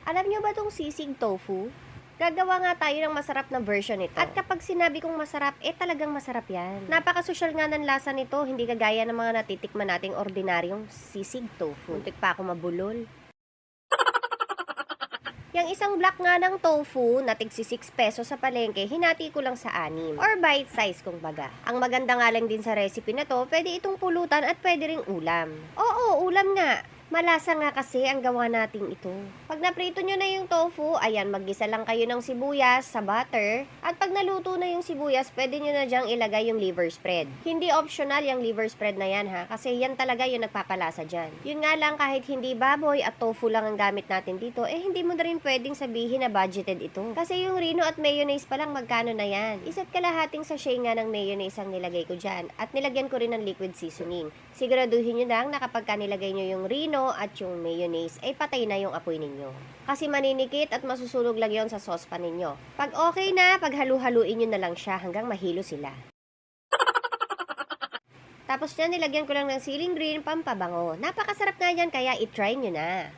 Alam nyo ba tong sisig tofu? Gagawa nga tayo ng masarap na version nito. At kapag sinabi kong masarap, talagang masarap yan. Napakasosyal nga ng lasa nito, hindi kagaya ng mga natitikman nating ordinaryong sisig tofu. Muntik pa ako mabulol. Yung isang block nga ng tofu na tig 6 pesos sa palengke, hinati ko lang sa 6. Or bite size kung baga. Ang maganda nga lang din sa recipe na to, pwede itong pulutan at pwede ring ulam. Oo, ulam nga. Malasa nga kasi ang gawa nating ito. Pag naprito nyo na yung tofu, ayan, maggisa lang kayo ng sibuyas sa butter. At pag naluto na yung sibuyas, pwede nyo na dyang ilagay yung liver spread. Hindi optional yung liver spread na yan ha, kasi yan talaga yung nagpapalasa dyan. Yun nga lang, kahit hindi baboy at tofu lang ang gamit natin dito, hindi mo na rin pwedeng sabihin na budgeted ito. Kasi yung rino at mayonnaise pa lang magkano na yan. Isa't kalahating sachet nga ng mayonnaise ang nilagay ko dyan. At nilagyan ko rin ng liquid seasoning. Siguraduhin nyo lang na kapag nilagay nyo yung rino at yung mayonnaise, patay na yung apoy ninyo. Kasi maninikit at masusunog lang yon sa saucepan ninyo. Pag okay na, paghalu-haluin nyo na lang siya hanggang mahilo sila. Tapos nilagyan ko lang ng siling green pampabango. Napakasarap nga yan, kaya itry nyo na.